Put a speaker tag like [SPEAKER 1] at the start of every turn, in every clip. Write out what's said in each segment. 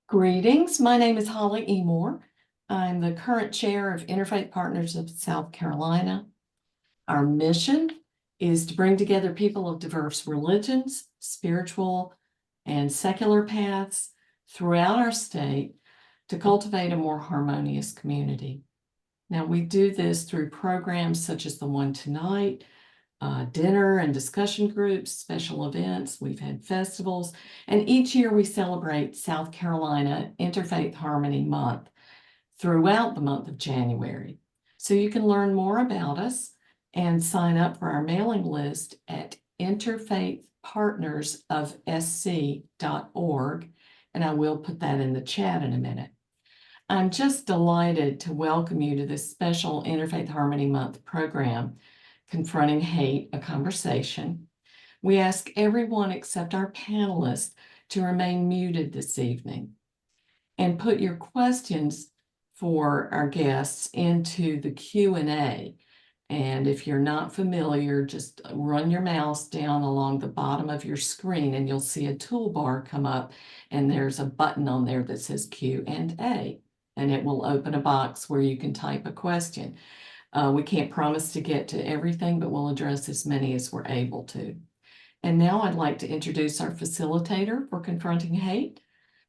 [SPEAKER 1] Greetings. My name is Holly Emore. I'm the current chair of Interfaith Partners of South Carolina. Our mission is to bring together people of diverse religions, spiritual and secular paths throughout our state to cultivate a more harmonious community. Now, we do this through programs such as the one tonight, dinner and discussion groups, special events. We've had festivals, and each year we celebrate South Carolina Interfaith Harmony Month throughout the month of January. So you can learn more about us and sign up for our mailing list at interfaithpartnersofsc.org, and I will put that in the chat in a minute. I'm just delighted to welcome you to this special Interfaith Harmony Month program, Confronting Hate, a Conversation. We ask everyone except our panelists to remain muted this evening and put your questions for our guests into the Q&A. And if you're not familiar, just run your mouse down along the bottom of your screen and you'll see a toolbar come up, and there's a button on there that says Q&A, and it will open a box where you can type a question. We can't promise to get to everything, but we'll address as many as we're able to. And now I'd like to introduce our facilitator for Confronting Hate.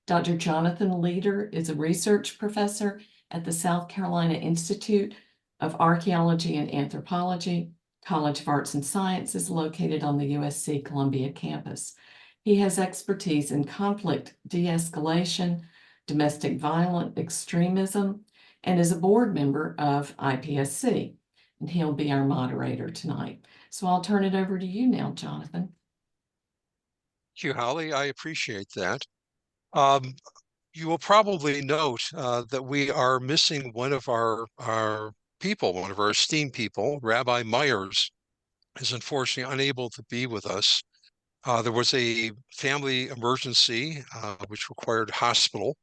[SPEAKER 1] Dr. Jonathan Leader is a research professor at the South Carolina Institute of Archaeology and Anthropology, College of Arts and Sciences, located on the USC Columbia campus. He has expertise in conflict de-escalation, domestic violent extremism, and is a board member of IPSC, and he'll be our moderator tonight. So I'll turn it over to you now, Jonathan.
[SPEAKER 2] Thank you, Holly. I appreciate that. You will probably note that we are missing one of our people, one of our esteemed people. Rabbi Myers is unfortunately unable to be with us. There was a family emergency which required hospital,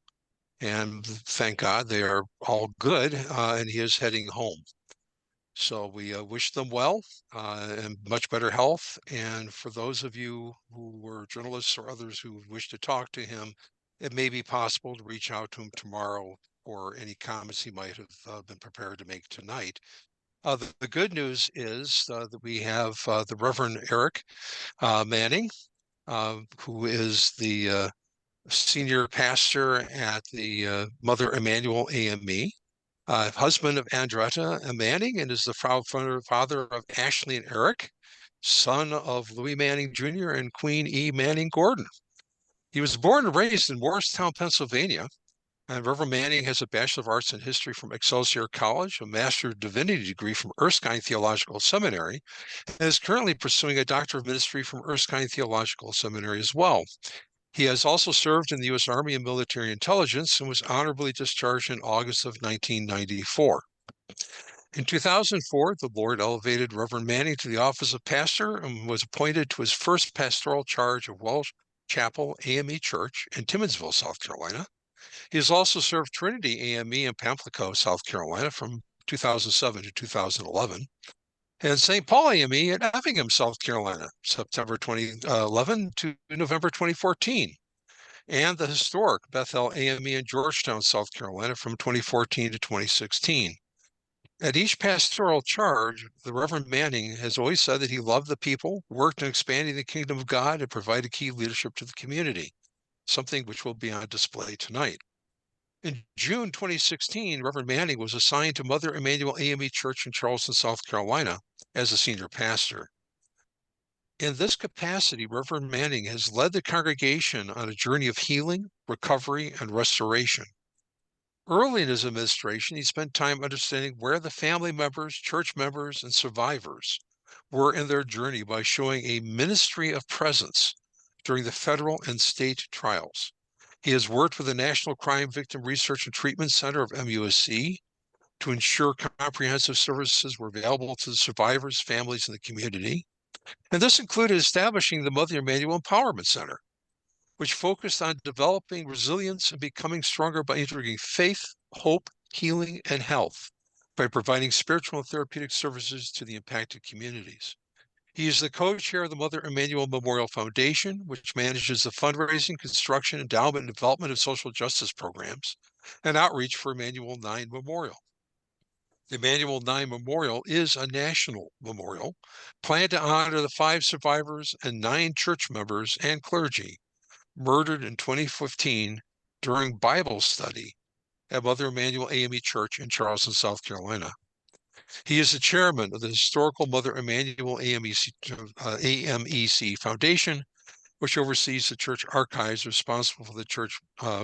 [SPEAKER 2] and thank God they are all good, and he is heading home. So we wish them well and much better health. And for those of you who were journalists or others who wish to talk to him, it may be possible to reach out to him tomorrow for any comments he might have been prepared to make tonight. The good news is that we have the Reverend Eric Manning, who is the senior pastor at the Mother Emanuel AME, husband of Andretta Manning, and is the proud father of Ashley and Eric, son of Louis Manning Jr. and Queen E. Manning Gordon. He was born and raised in Morristown, Pennsylvania, and Reverend Manning has a Bachelor of Arts in History from Excelsior College, a Master of Divinity degree from Erskine Theological Seminary, and is currently pursuing a Doctor of Ministry from Erskine Theological Seminary as well. He has also served in the U.S. Army and Military Intelligence and was honorably discharged in August of 1994. In 2004, the Lord elevated Reverend Manning to the office of pastor and was appointed to his first pastoral charge of Welsh Chapel AME Church in Timmonsville, South Carolina. He has also served Trinity AME in Pamplico, South Carolina from 2007 to 2011. And St. Paul AME at Effingham, South Carolina, September 2011 to November 2014. And the historic Bethel AME in Georgetown, South Carolina from 2014 to 2016. At each pastoral charge, the Reverend Manning has always said that he loved the people, worked in expanding the kingdom of God, and provided key leadership to the community, something which will be on display tonight. In June 2016, Reverend Manning was assigned to Mother Emanuel AME Church in Charleston, South Carolina, as a senior pastor. In this capacity, Reverend Manning has led the congregation on a journey of healing, recovery, and restoration. Early in his administration, he spent time understanding where the family members, church members, and survivors were in their journey by showing a ministry of presence during the federal and state trials. He has worked with the National Crime Victim Research and Treatment Center of MUSC to ensure comprehensive services were available to the survivors, families, and the community. And this included establishing the Mother Emanuel Empowerment Center, which focused on developing resilience and becoming stronger by integrating faith, hope, healing, and health by providing spiritual and therapeutic services to the impacted communities. He is the co-chair of the Mother Emanuel Memorial Foundation, which manages the fundraising, construction, endowment, and development of social justice programs and outreach for Emanuel 9 Memorial. The Emanuel 9 Memorial is a national memorial planned to honor the 5 survivors and 9 church members and clergy murdered in 2015 during Bible study at Mother Emanuel AME Church in Charleston, South Carolina. He is the chairman of the historical Mother Emanuel AMEC Foundation, which oversees the church archives responsible for the church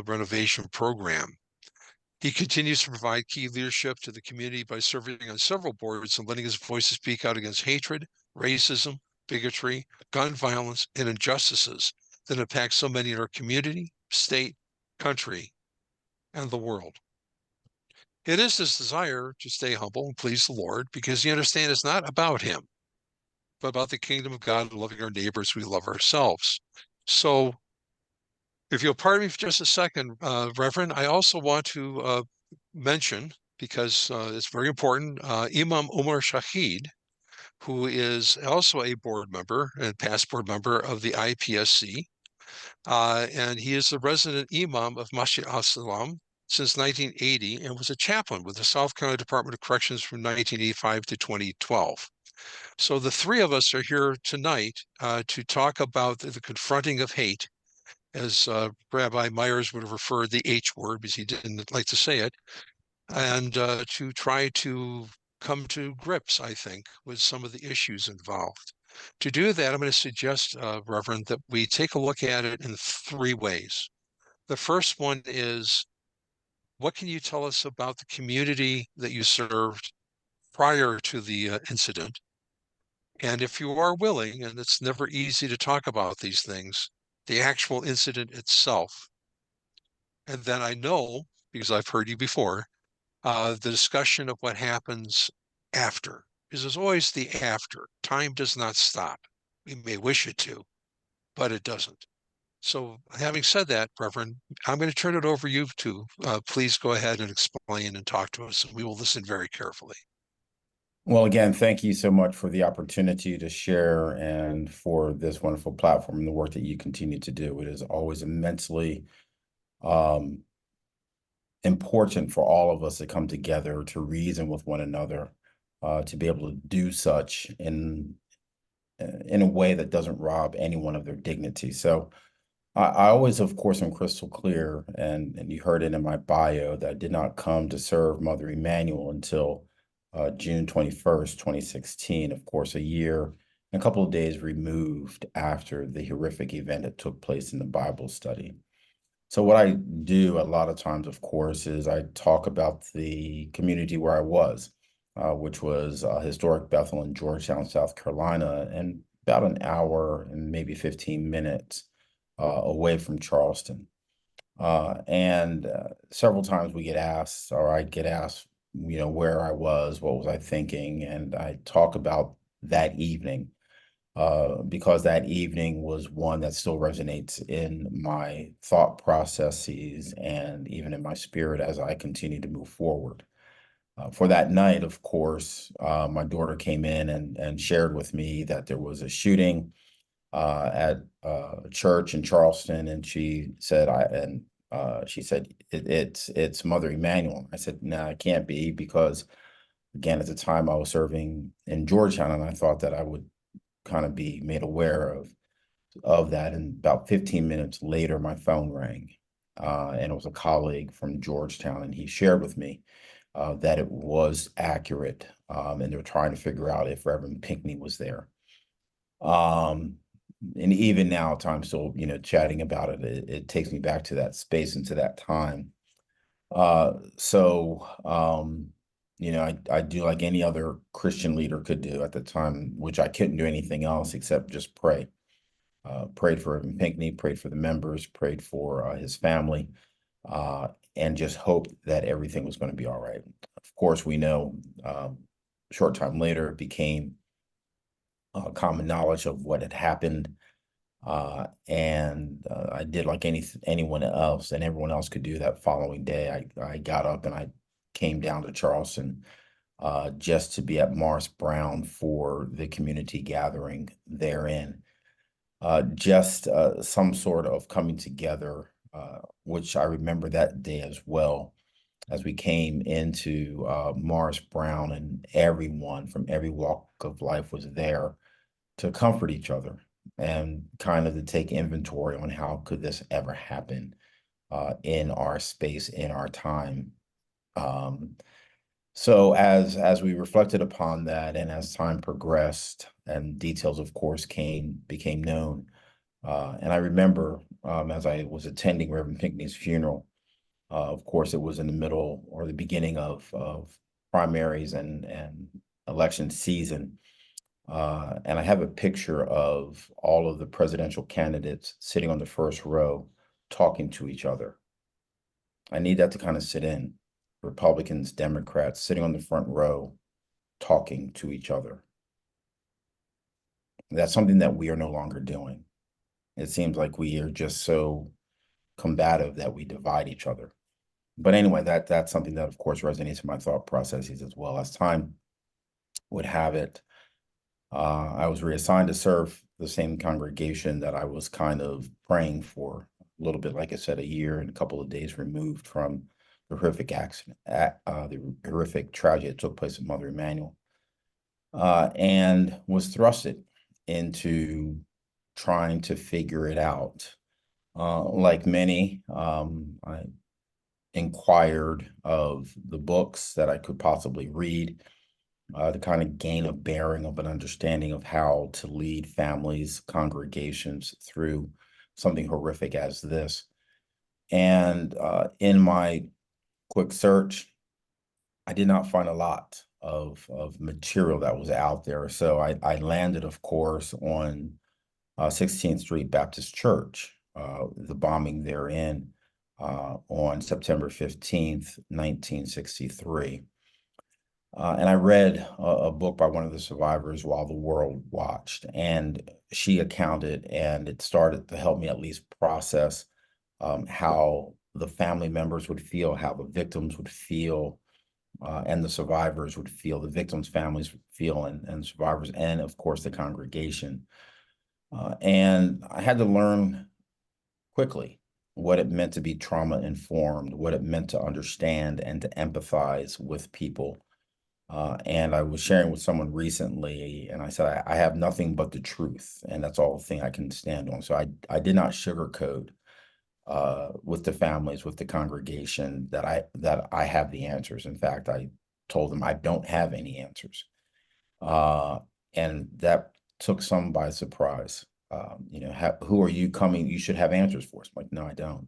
[SPEAKER 2] renovation program. He continues to provide key leadership to the community by serving on several boards and letting his voice speak out against hatred, racism, bigotry, gun violence, and injustices that impact so many in our community, state, country, and the world. It is his desire to stay humble and please the Lord because he understands it's not about him, but about the kingdom of God and loving our neighbors we love ourselves. So if you'll pardon me for just a second, Reverend, I also want to mention, because it's very important, Imam Omar Shaheed, who is also a board member and past board member of the IPSC. And he is the resident Imam of Masjid-as-Salaam since 1980 and was a chaplain with the South Carolina Department of Corrections from 1985 to 2012. So the three of us are here tonight to talk about the confronting of hate, as Rabbi Myers would have referred the H word because he didn't like to say it, and to try to come to grips, I think, with some of the issues involved. To do that, I'm going to suggest, Reverend, that we take a look at it in 3 ways. The first one is, what can you tell us about the community that you served prior to the incident? And if you are willing, and it's never easy to talk about these things, the actual incident itself. And then I know, because I've heard you before, the discussion of what happens after, because there's always the after. Time does not stop. We may wish it to, but it doesn't. So having said that, Reverend, I'm going to turn it over to you to please go ahead and explain and talk to us, and we will listen very carefully.
[SPEAKER 3] Well, again, thank you so much for the opportunity to share and for this wonderful platform and the work that you continue to do. It is always immensely important for all of us to come together, to reason with one another, to be able to do such in a way that doesn't rob anyone of their dignity. So I always, of course, am crystal clear, and you heard it in my bio, that I did not come to serve Mother Emanuel until June 21st, 2016, of course, a year and a couple of days removed after the horrific event that took place in the Bible study. So what I do a lot of times, of course, is I talk about the community where I was, which was historic Bethel in Georgetown, South Carolina, and about an hour and maybe 15 minutes away from Charleston. And several times we get asked, or I get asked, where I was, what was I thinking? And I talk about that evening because that evening was one that still resonates in my thought processes and even in my spirit as I continue to move forward. For that night, of course, my daughter came in and shared with me that there was a shooting at a church in Charleston, and she said, it's Mother Emanuel. I said, no, it can't be, because again, at the time I was serving in Georgetown, and I thought that I would kind of be made aware of that. And about 15 minutes later, my phone rang, and it was a colleague from Georgetown, and he shared with me that it was accurate, and they were trying to figure out if Reverend Pinckney was there. And even now, time still, chatting about it, it takes me back to that space and to that time. I do like any other Christian leader could do at the time, which I couldn't do anything else except just pray. Prayed for Reverend Pinckney, prayed for the members, prayed for his family, and just hoped that everything was going to be all right. Of course, we know a short time later it became common knowledge of what had happened. And I did like anyone else and everyone else could do that following day. I got up and I came down to Charleston just to be at Morris Brown for the community gathering therein. Just some sort of coming together, which I remember that day as well, as we came into Morris Brown, and everyone from every walk of life was there to comfort each other and kind of to take inventory on how could this ever happen in our space, in our time. So as we reflected upon that, and as time progressed and details, of course, became known, and I remember as I was attending Reverend Pinckney's funeral, of course, it was in the middle or the beginning of primaries and election season. And I have a picture of all of the presidential candidates sitting on the first row talking to each other. I need that to kind of sit in. Republicans, Democrats sitting on the front row talking to each other. That's something that we are no longer doing. It seems like we are just so combative that we divide each other. But anyway, that's something that, of course, resonates in my thought processes as well. As time would have it, I was reassigned to serve the same congregation that I was kind of praying for a little bit, like I said, a year and a couple of days removed from the horrific accident, the horrific tragedy that took place at Mother Emanuel, and was thrusted into trying to figure it out. Like many, I inquired of the books that I could possibly read, to kind of gain a bearing of an understanding of how to lead families, congregations through something horrific as this. And in my quick search, I did not find a lot of material that was out there. So I landed, of course, on 16th Street Baptist Church, the bombing therein on September 15th, 1963. And I read a book by one of the survivors while the world watched, and she accounted, and it started to help me at least process how the family members would feel, how the victims would feel, and the survivors would feel, the victims' families would feel, and survivors, and of course the congregation. And I had to learn quickly what it meant to be trauma informed, what it meant to understand and to empathize with people. And I was sharing with someone recently, and I said, I have nothing but the truth, and that's all the thing I can stand on. So I did not sugarcoat with the families, with the congregation, that I have the answers. In fact, I told them I don't have any answers. And that took some by surprise. Who are you coming? You should have answers for us. I'm like, no, I don't.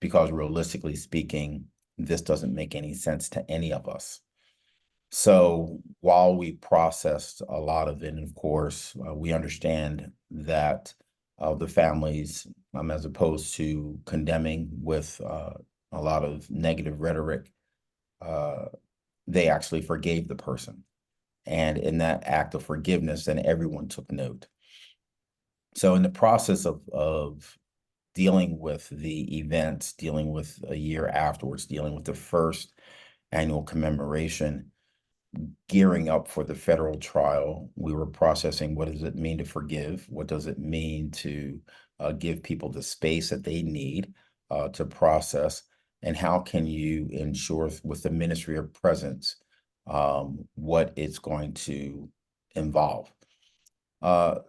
[SPEAKER 3] Because realistically speaking, this doesn't make any sense to any of us. So while we processed a lot of it, and of course, we understand that the families, as opposed to condemning with a lot of negative rhetoric, they actually forgave the person. And in that act of forgiveness, then everyone took note. So in the process of dealing with the events, dealing with a year afterwards, dealing with the first annual commemoration, gearing up for the federal trial, we were processing, what does it mean to forgive? What does it mean to give people the space that they need to process? And how can you ensure with the ministry of presence what it's going to involve?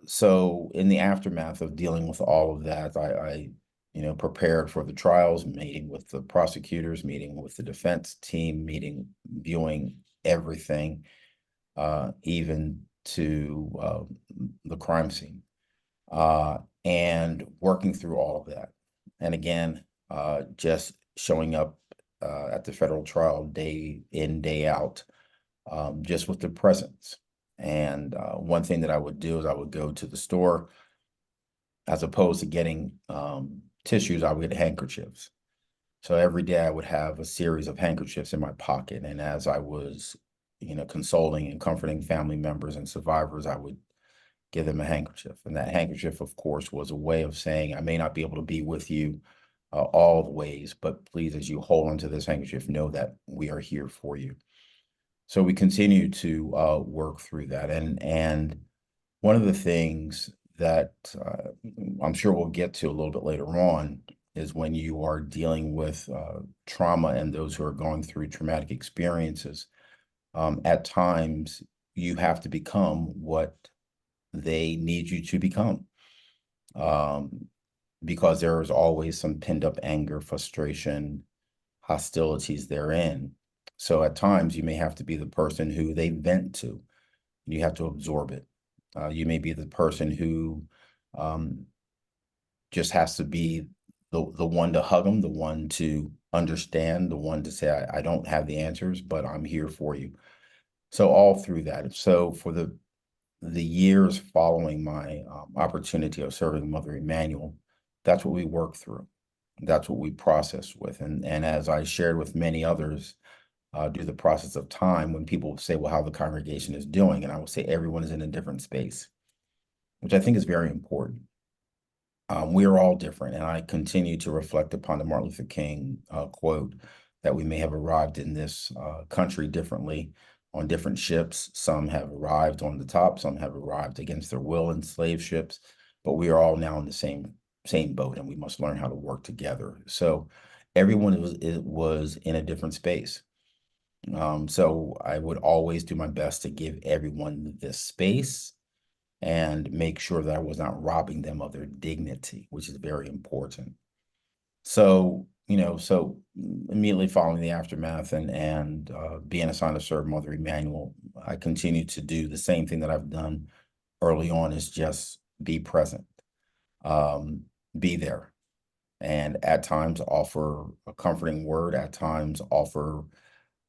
[SPEAKER 3] So in the aftermath of dealing with all of that, I prepared for the trials, meeting with the prosecutors, meeting with the defense team, viewing everything, even to the crime scene, and working through all of that. And again, just showing up at the federal trial day in, day out, just with the presence. And one thing that I would do is I would go to the store, as opposed to getting tissues, I would get handkerchiefs. So every day I would have a series of handkerchiefs in my pocket. And as I was, consoling and comforting family members and survivors, I would give them a handkerchief. And that handkerchief, of course, was a way of saying, I may not be able to be with you all the ways, but please, as you hold onto this handkerchief, know that we are here for you. So we continue to work through that. And one of the things that I'm sure we'll get to a little bit later on is when you are dealing with trauma and those who are going through traumatic experiences, at times you have to become what they need you to become. Because there is always some pinned up anger, frustration, hostilities therein. So at times you may have to be the person who they vent to. You have to absorb it. You may be the person who just has to be the one to hug them, the one to understand, the one to say, I don't have the answers, but I'm here for you. So all through that. So for the years following my opportunity of serving Mother Emanuel, that's what we work through. That's what we process with. And as I shared with many others, due to the process of time, when people say, well, how the congregation is doing, and I will say everyone is in a different space, which I think is very important. We are all different, and I continue to reflect upon the Martin Luther King quote that we may have arrived in this country differently on different ships. Some have arrived on the top, some have arrived against their will in slave ships, but we are all now in the same boat, and we must learn how to work together. So everyone was in a different space. So I would always do my best to give everyone this space and make sure that I was not robbing them of their dignity, which is very important. So, so immediately following the aftermath and being assigned to serve Mother Emanuel, I continue to do the same thing that I've done early on, is just be present, be there, and at times offer a comforting word, at times offer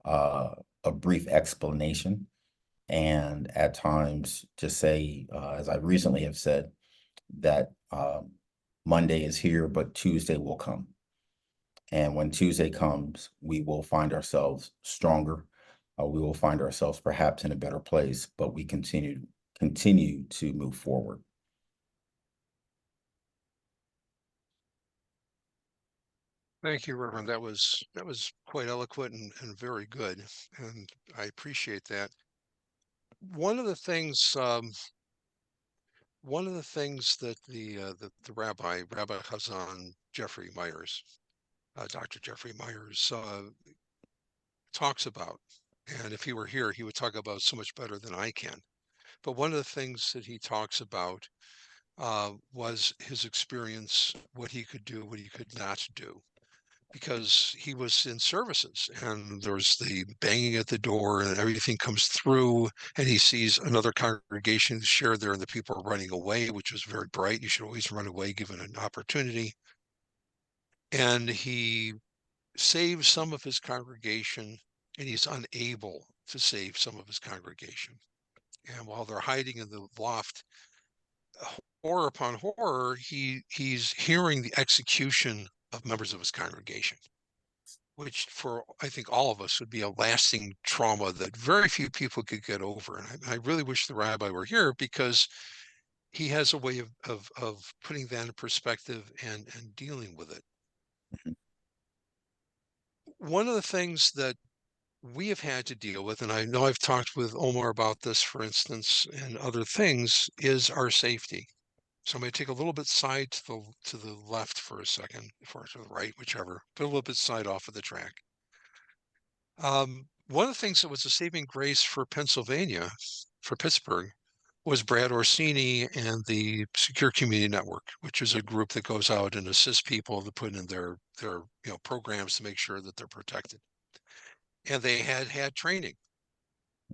[SPEAKER 3] a brief explanation, and at times just say, as I recently have said, that Monday is here, but Tuesday will come. And when Tuesday comes, we will find ourselves stronger. We will find ourselves perhaps in a better place, but we continue to move forward.
[SPEAKER 2] Thank you, Reverend. That was quite eloquent and very good, and I appreciate that. One of the things that the Rabbi Hazzan Jeffrey Myers, Dr. Jeffrey Myers, talks about, and if he were here, he would talk about so much better than I can. But one of the things that he talks about was his experience, what he could do, what he could not do, because he was in services and there's the banging at the door and everything comes through and he sees another congregation shared there and the people are running away, which was very bright. You should always run away given an opportunity. And he saves some of his congregation and he's unable to save some of his congregation. And while they're hiding in the loft, horror upon horror, he's hearing the execution of members of his congregation, which for I think all of us would be a lasting trauma that very few people could get over. And I really wish the rabbi were here, because he has a way of putting that in perspective and dealing with it. One of the things that we have had to deal with, and I know I've talked with Omar about this, for instance, and other things, is our safety. So I'm going to take a little bit side to the left for a second, or to the right, whichever, but a little bit side off of the track. One of the things that was a saving grace for Pennsylvania, for Pittsburgh, was Brad Orsini and the Secure Community Network, which is a group that goes out and assists people to put in their programs to make sure that they're protected. And they had training,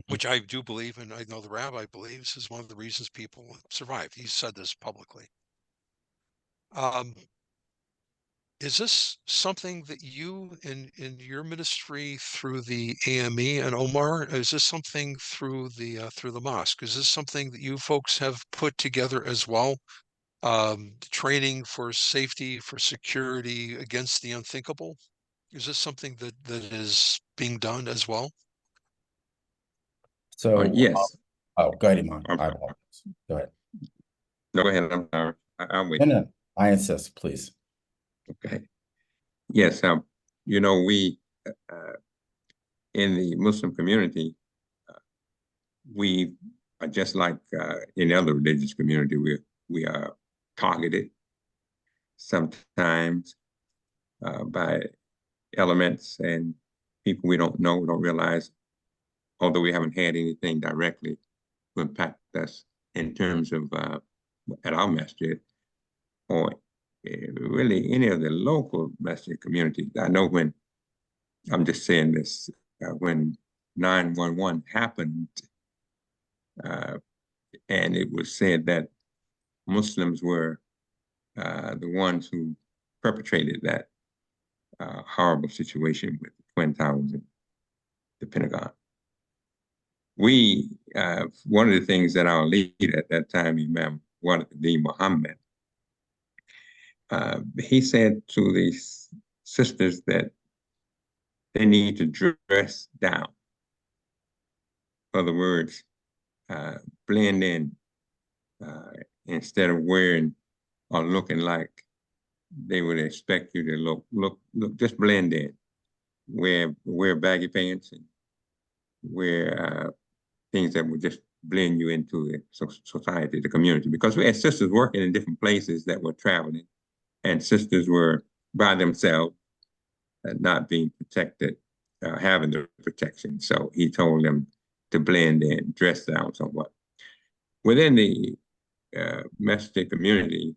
[SPEAKER 2] which I do believe, and I know the rabbi believes, is one of the reasons people survived. He said this publicly. Is this something that you in your ministry through the AME and Omar, is this something through the mosque? Is this something that you folks have put together as well? Training for safety, for security against the unthinkable? Is this something that is being done as well?
[SPEAKER 3] So,
[SPEAKER 4] yes.
[SPEAKER 3] Oh, go ahead, Imam.
[SPEAKER 4] I'm
[SPEAKER 3] I
[SPEAKER 4] sorry.
[SPEAKER 3] apologize. Go ahead.
[SPEAKER 4] No, go ahead. I'm sorry. I'm with
[SPEAKER 3] No, I insist, please.
[SPEAKER 4] Okay. Yes. We in the Muslim community, we are just like any other religious community. We are targeted sometimes by elements and people we don't know, don't realize, although we haven't had anything directly to impact us in terms of at our masjid or really any of the local masjid communities. I know when, I'm just saying this, when 9/11 happened, and it was said that Muslims were the ones who perpetrated that horrible situation with the Twin Towers and the Pentagon. We, one of the things that our leader at that time, Imam Muhammad, he said to these sisters that they need to dress down. In other words, blend in instead of wearing or looking like they would expect you to look, just blend in. Wear baggy pants and wear things that would just blend you into the society, the community. Because we had sisters working in different places that were traveling, and sisters were by themselves, not being protected, having the protection. So he told them to blend in, dress down somewhat. Within the masjid community,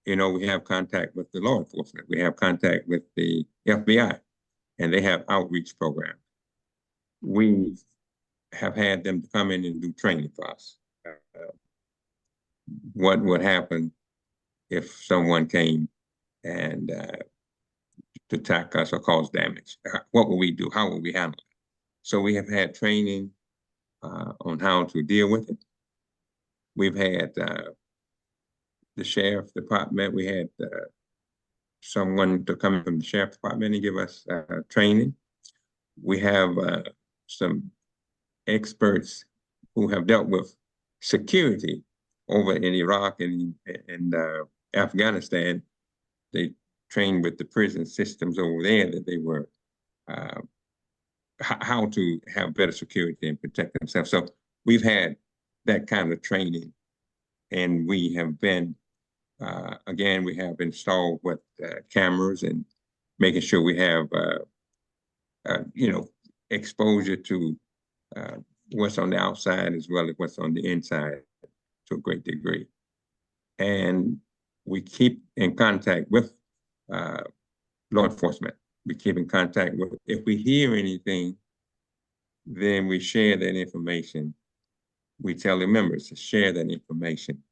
[SPEAKER 4] you know, we have contact with the law enforcement. We have contact with the FBI, and they have outreach programs. We have had them come in and do training for us. What would happen if someone came and to attack us or cause damage? What will we do? How will we handle it? So we have had training on how to deal with it. We've had the sheriff department. We had someone to come from the sheriff department and give us training. We have some experts who have dealt with security over in Iraq and Afghanistan. They trained with the prison systems over there that they were how to have better security and protect themselves. So we've had that kind of training, and we have been again, we have installed with cameras and making sure we have you know, exposure to what's on the outside as well as what's on the inside to a great degree. And we keep in contact with law enforcement. We keep in contact with, if we hear anything, then we share that information. We tell the members to share that information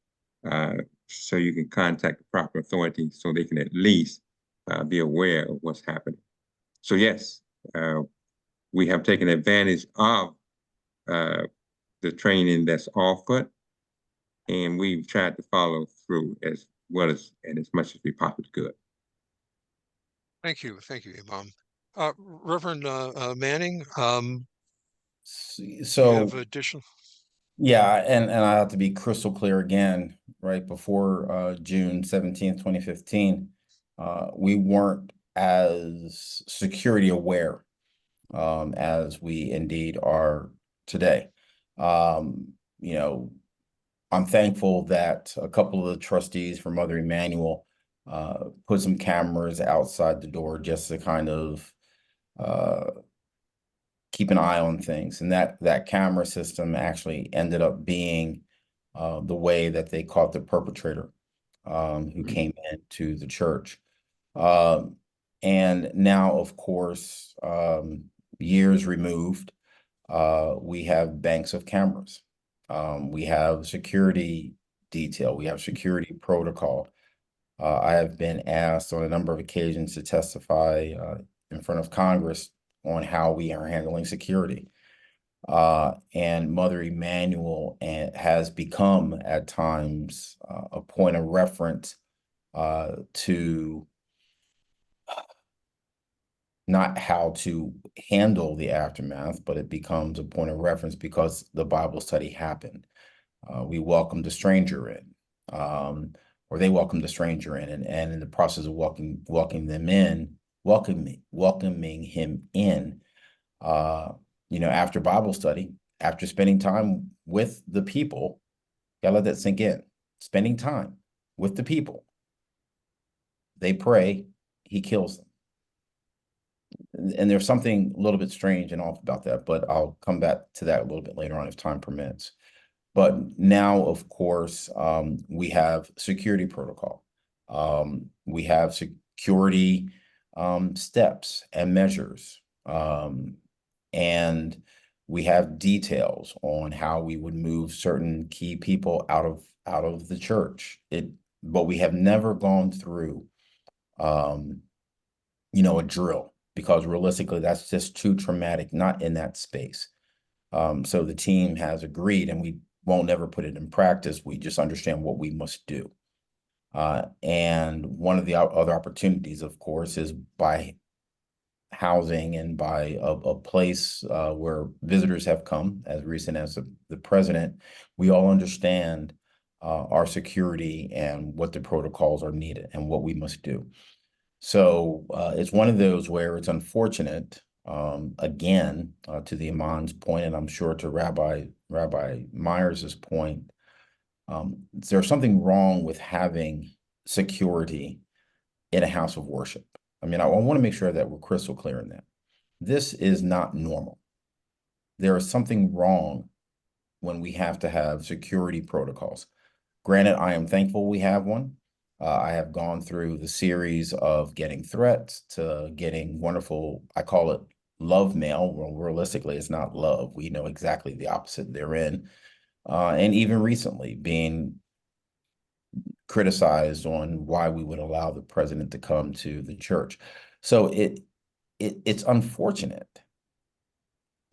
[SPEAKER 4] so you can contact the proper authorities so they can at least be aware of what's happening. So yes, we have taken advantage of the training that's offered, and we've tried to follow through as well as and as much as we possibly could.
[SPEAKER 2] Thank you, Imam. Reverend Manning, you
[SPEAKER 3] So
[SPEAKER 2] have additional.
[SPEAKER 3] yeah, and I have to be crystal clear again, right before June 17th, 2015, we weren't as security aware as we indeed are today. You know, I'm thankful that a couple of the trustees from Mother Emanuel put some cameras outside the door just to kind of keep an eye on things. And that camera system actually ended up being the way that they caught the perpetrator who came into the church. And now, of course, years removed, we have banks of cameras. We have security detail. We have security protocol. I have been asked on a number of occasions to testify in front of Congress on how we are handling security. And Mother Emanuel has become at times a point of reference to not how to handle the aftermath, but it becomes a point of reference because the Bible study happened. We welcomed a stranger in, or they welcomed a stranger in, and in the process of welcoming him in, you know, after Bible study, after spending time with the people, gotta let that sink in, spending time with the people, they pray, he kills them. And there's something a little bit strange and off about that, but I'll come back to that a little bit later on if time permits. But now, of course, we have security protocol. We have security steps and measures. And we have details on how we would move certain key people out of the church. But we have never gone through, a drill, because realistically, that's just too traumatic, not in that space. So the team has agreed, and we won't ever put it in practice. We just understand what we must do. And one of the other opportunities, of course, is by housing and by a place where visitors have come, as recent as the president. We all understand our security and what the protocols are needed and what we must do. So it's one of those where it's unfortunate, again, to the Imam's point, and I'm sure to Rabbi Myers's point, there's something wrong with having security in a house of worship. I mean, I want to make sure that we're crystal clear in that. This is not normal. There is something wrong when we have to have security protocols. Granted, I am thankful we have one. I have gone through the series of getting threats to getting wonderful, I call it love mail. Well, realistically, it's not love. We know exactly the opposite therein. And even recently being criticized on why we would allow the president to come to the church. So it's unfortunate.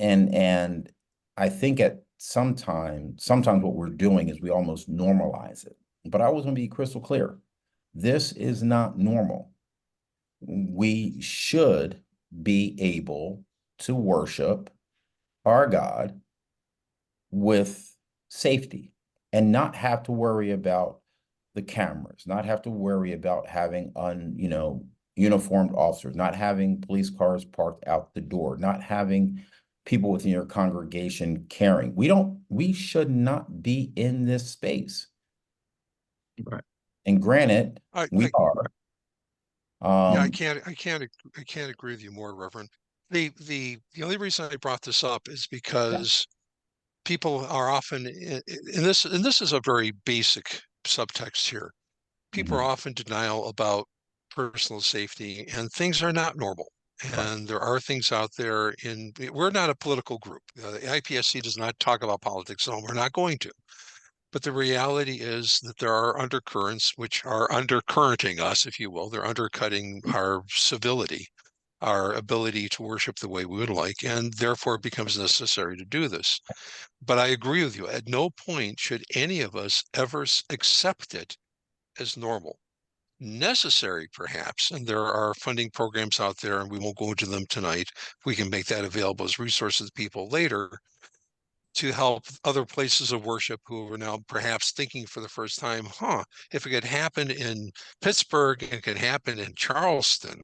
[SPEAKER 3] And I think sometimes what we're doing is we almost normalize it. But I was going to be crystal clear. This is not normal. We should be able to worship our God with safety and not have to worry about the cameras, not have to worry about having uniformed officers, not having police cars parked out the door, not having people within your congregation caring. We should not be in this space.
[SPEAKER 4] Right.
[SPEAKER 3] And granted, we are.
[SPEAKER 2] Yeah, I can't agree with you more, Reverend. The only reason I brought this up is because people are often, and this is a very basic subtext here. People are often denial about personal safety, and things are not normal. And there are things out there we're not a political group. The IPSC does not talk about politics, so we're not going to. But the reality is that there are undercurrents which are undercurrenting us, if you will. They're undercutting our civility, our ability to worship the way we would like, and therefore it becomes necessary to do this. But I agree with you. At no point should any of us ever accept it as normal. Necessary, perhaps, and there are funding programs out there, and we won't go into them tonight. We can make that available as resources to people later, to help other places of worship who are now perhaps thinking for the first time, if it could happen in Pittsburgh and it could happen in Charleston,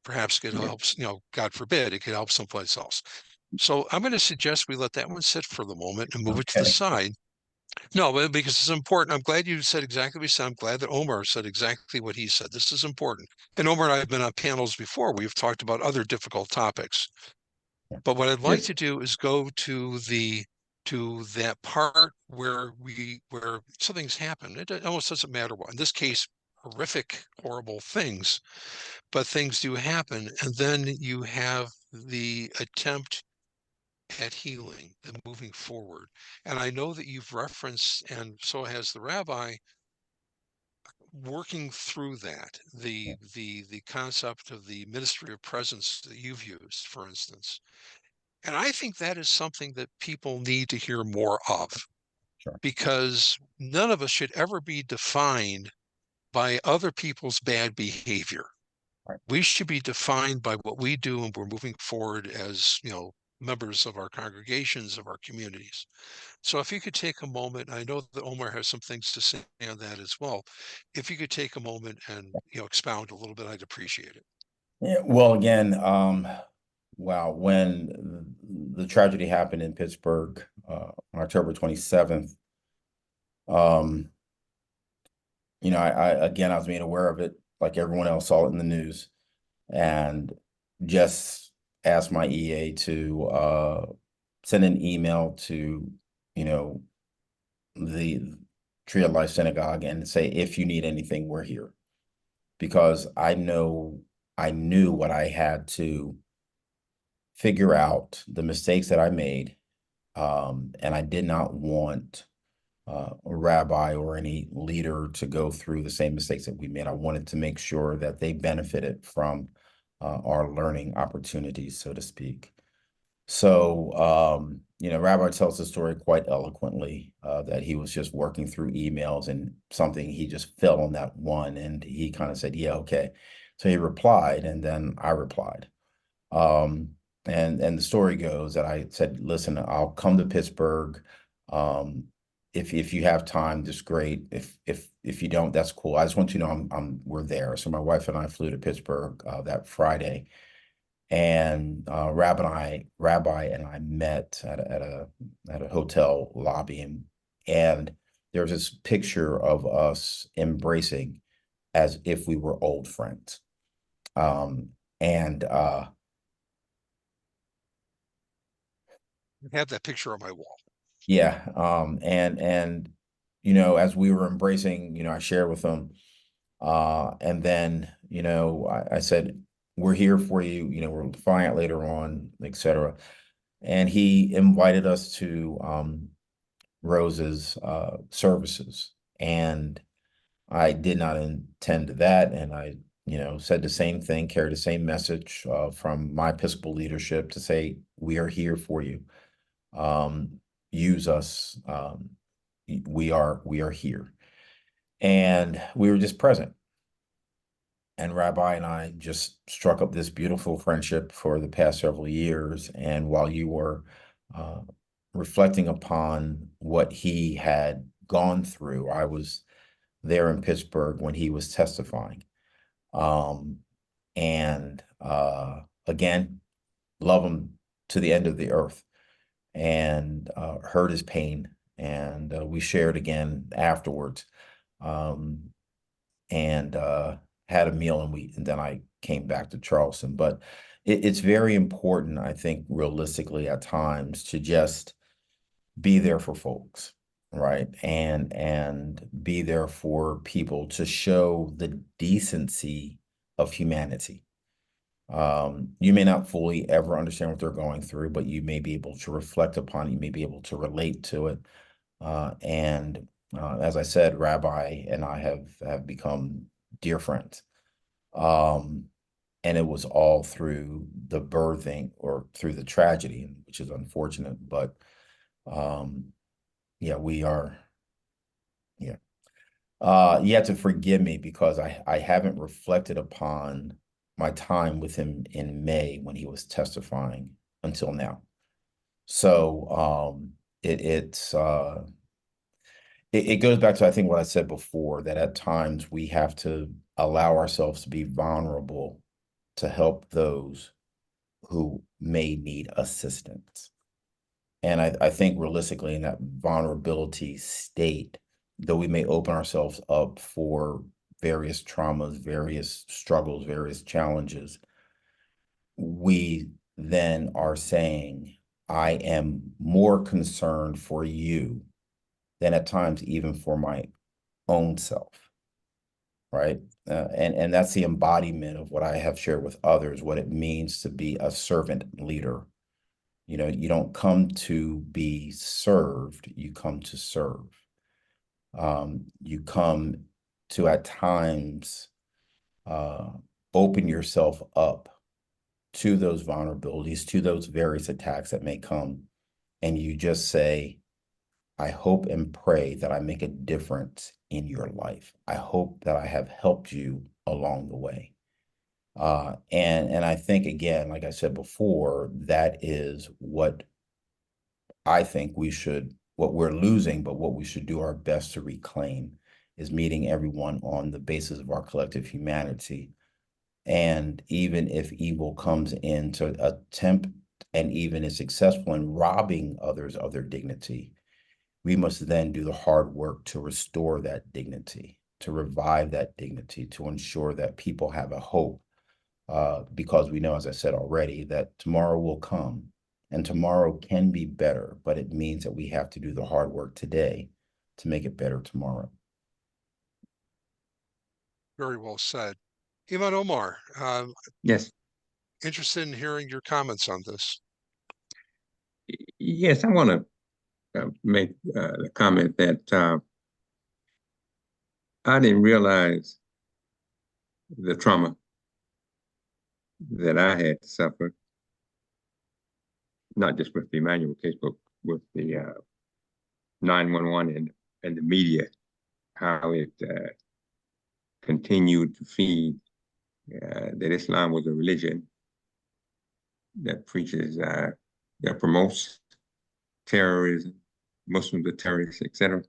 [SPEAKER 2] perhaps it helps, God forbid, it could help someplace else. So I'm going to suggest we let that one sit for the moment and move it to the side. No, because it's important. I'm glad you said exactly what you said. I'm glad that Omar said exactly what he said. This is important. And Omar and I have been on panels before. We've talked about other difficult topics. But what I'd like to do is go to that part where something's happened. It almost doesn't matter what. In this case, horrific, horrible things, but things do happen. And then you have the attempt at healing and moving forward. And I know that you've referenced, and so has the rabbi, working through that, the concept of the ministry of presence that you've used, for instance. And I think that is something that people need to hear more of, because none of us should ever be defined by other people's bad behavior. We should be defined by what we do, and we're moving forward as, members of our congregations, of our communities. So if you could take a moment, I know that Omar has some things to say on that as well. If you could take a moment and, expound a little bit, I'd appreciate it.
[SPEAKER 3] Yeah, well, again, wow, when the tragedy happened in Pittsburgh, on October 27th. You know, I was made aware of it, like everyone else saw it in the news, and just asked my EA to send an email to, you know, the Tree of Life Synagogue and say, if you need anything, we're here. Because I knew what I had to figure out, the mistakes that I made, and I did not want a rabbi or any leader to go through the same mistakes that we made. I wanted to make sure that they benefited from our learning opportunities, so to speak. So, you know, Rabbi tells the story quite eloquently, that he was just working through emails and something, he just fell on that one, and he kind of said, yeah, okay. So he replied, and then I replied. And the story goes that I said, listen, I'll come to Pittsburgh. If you have time, that's great. If you don't, that's cool. I just want you to know we're there. So my wife and I flew to Pittsburgh that Friday, and Rabbi and I met at a hotel lobby, and there was this picture of us embracing as if we were old friends. And
[SPEAKER 2] I have that picture on my wall.
[SPEAKER 3] yeah, and you know, as we were embracing, you know, I shared with them, and then, you know, I said, we're here for you, you know, we'll flying out later on, etc. And he invited us to Rose's services, and I did not intend that, and I, you know, said the same thing, carried the same message from my Episcopal leadership to say, we are here for you. Use us. We are here. And we were just present. And Rabbi and I just struck up this beautiful friendship for the past several years. And while you were reflecting upon what he had gone through, I was there in Pittsburgh when he was testifying. And again, love him to the end of the earth, and heard his pain. And we shared again afterwards, and had a meal, and then I came back to Charleston. But it's very important, I think, realistically at times, to just be there for folks, right? And be there for people, to show the decency of humanity. You may not fully ever understand what they're going through, but you may be able to reflect upon it. You may be able to relate to it. And as I said, Rabbi and I have become dear friends. And it was all through the birthing, or through the tragedy, which is unfortunate, but yeah, we are, yeah. You have to forgive me because I haven't reflected upon my time with him in May when he was testifying until now. So it goes back to, I think, what I said before, that at times we have to allow ourselves to be vulnerable to help those who may need assistance. And I think realistically, in that vulnerability state, though we may open ourselves up for various traumas, various struggles, various challenges, we then are saying, I am more concerned for you than at times even for my own self, right? And that's the embodiment of what I have shared with others, what it means to be a servant leader. You know, you don't come to be served, you come to serve. You come to, at times, open yourself up to those vulnerabilities, to those various attacks that may come. And you just say, I hope and pray that I make a difference in your life. I hope that I have helped you along the way. And I think, again, like I said before, that is what I think what we're losing, but what we should do our best to reclaim, is meeting everyone on the basis of our collective humanity. And even if evil comes in to attempt and even is successful in robbing others of their dignity, we must then do the hard work to restore that dignity, to revive that dignity, to ensure that people have a hope, because we know, as I said already, that tomorrow will come, and tomorrow can be better, but it means that we have to do the hard work today to make it better tomorrow.
[SPEAKER 2] Very well said. Imam Omar,
[SPEAKER 4] Yes,
[SPEAKER 2] interested in hearing your comments on this.
[SPEAKER 4] yes, I want to make the comment that I didn't realize the trauma that I had suffered, not just with the Emanuel case, but with the 911 and the media, how it continued to feed that Islam was a religion that preaches, that promotes terrorism, Muslims are terrorists, etc.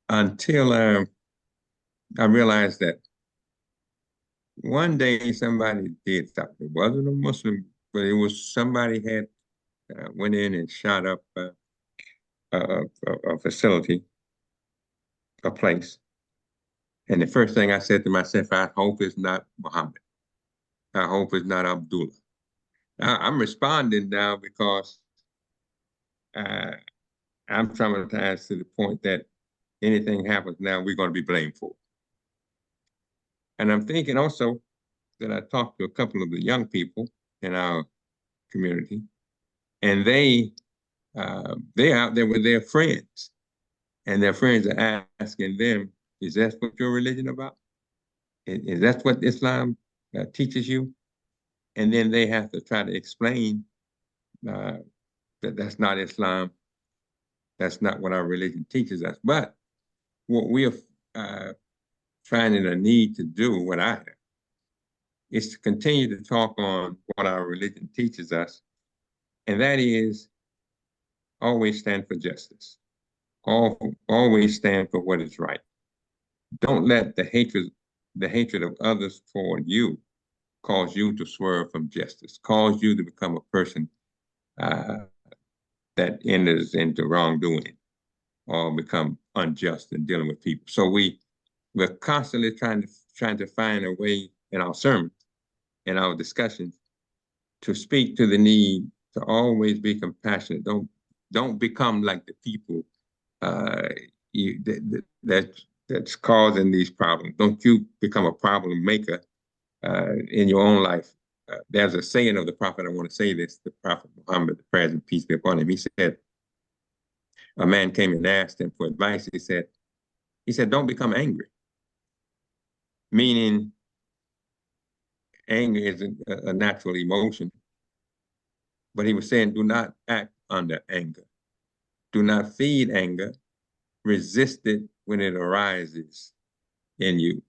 [SPEAKER 4] Until I realized that one day somebody did something. It wasn't a Muslim, but it was somebody had went in and shot up a facility, a place. And the first thing I said to myself, I hope it's not Muhammad. I hope it's not Abdullah. I'm responding now because I'm traumatized to the point that anything happens now, we're going to be blamed for it. And I'm thinking also that I talked to a couple of the young people in our community, and they're out there with their friends, and their friends are asking them, is that what your religion about? Is that what Islam teaches you? And then they have to try to explain that that's not Islam. That's not what our religion teaches us. But what we are finding a need to do, what I have, is to continue to talk on what our religion teaches us, and that is always stand for justice. Always stand for what is right. Don't let the hatred of others toward you cause you to swerve from justice, cause you to become a person that enters into wrongdoing or become unjust in dealing with people. So we're constantly trying to find a way in our sermons, in our discussions, to speak to the need to always be compassionate. Don't become like the people that's causing these problems. Don't you become a problem maker in your own life. There's a saying of the prophet, I want to say this, the prophet Muhammad, the praise and peace be upon him. He said, a man came and asked him for advice. He said, don't become angry. Meaning, anger is a natural emotion. But he was saying, do not act under anger. Do not feed anger. Resist it when it arises in you.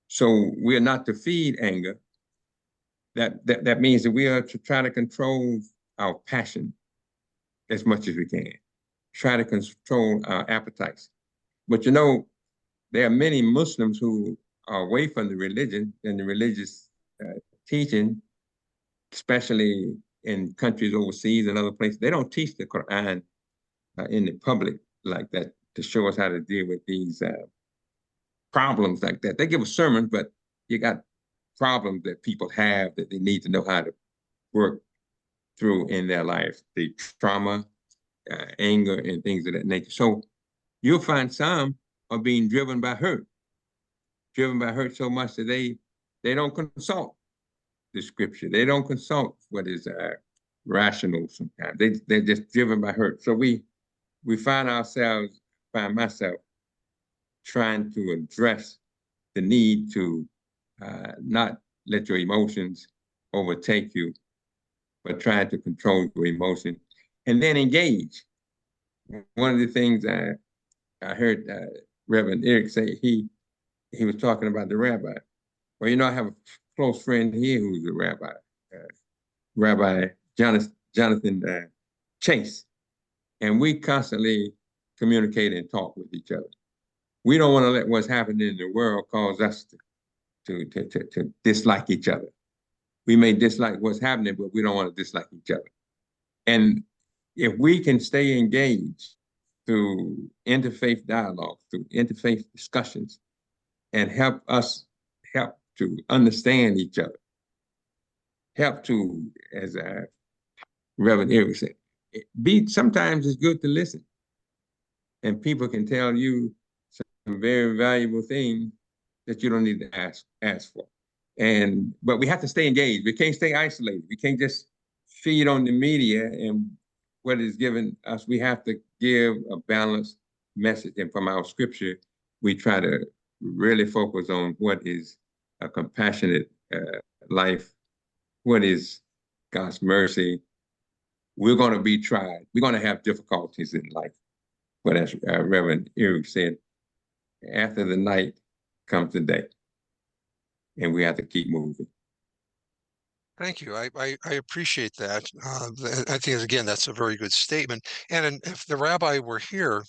[SPEAKER 4] So we're not to feed anger. That means that we are to try to control our passion as much as we can. Try to control our appetites. But you know, there are many Muslims who are away from the religion and the religious teaching, especially in countries overseas and other places. They don't teach the Quran in the public like that to show us how to deal with these problems like that. They give a sermon, but you got problems that people have that they need to know how to work through in their life, the trauma, anger, and things of that nature. So you'll find some are being driven by hurt so much that they don't consult the scripture. They don't consult what is rational sometimes. They're just driven by hurt. So we find myself trying to address the need to not let your emotions overtake you, but try to control your emotion and then engage. One of the things I heard Reverend Eric say, he was talking about the rabbi. Well, you know, I have a close friend here who's a rabbi, Rabbi Jonathan Chase, and we constantly communicate and talk with each other. We don't want to let what's happening in the world cause us to dislike each other. We may dislike what's happening, but we don't want to dislike each other. And if we can stay engaged through interfaith dialogue, through interfaith discussions, and help to understand each other, help to, as Reverend Eric said, sometimes it's good to listen. And people can tell you some very valuable things that you don't need to ask for. But we have to stay engaged. We can't stay isolated. We can't just feed on the media and what is given us. We have to give a balanced message. And from our scripture, we try to really focus on what is a compassionate life, what is God's mercy. We're going to be tried. We're going to have difficulties in life. But as Reverend Eric said, after the night comes the day, and we have to keep moving.
[SPEAKER 2] Thank you. I appreciate that. I think, again, that's a very good statement. And if the rabbi were here,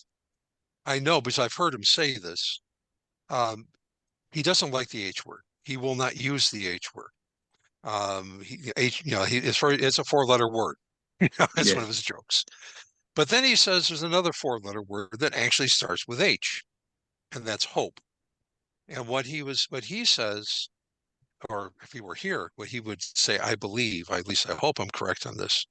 [SPEAKER 2] I know, because I've heard him say this, he doesn't like the H word. He will not use the H word. It's a four-letter word. That's
[SPEAKER 4] Yes.
[SPEAKER 2] one of his jokes. But then he says there's another four-letter word that actually starts with H, and that's hope. And what he says, or if he were here, what he would say, I believe, at least I hope I'm correct on this,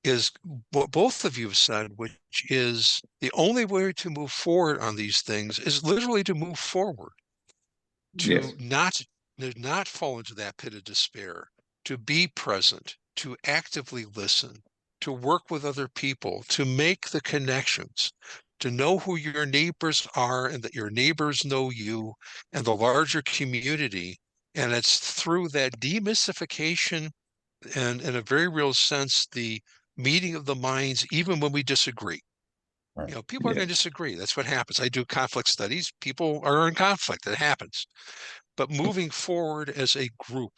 [SPEAKER 2] is what both of you have said, which is the only way to move forward on these things is literally to move forward, to not fall into that pit of despair, to be present, to actively listen, to work with other people, to make the connections, to know who your neighbors are and that your neighbors know you and the larger community. And it's through that demystification and, in a very real sense, the meeting of the minds, even when we disagree.
[SPEAKER 3] Right.
[SPEAKER 2] People are going to disagree. That's what happens. I do conflict studies. People are in conflict. It happens. But moving forward as a group,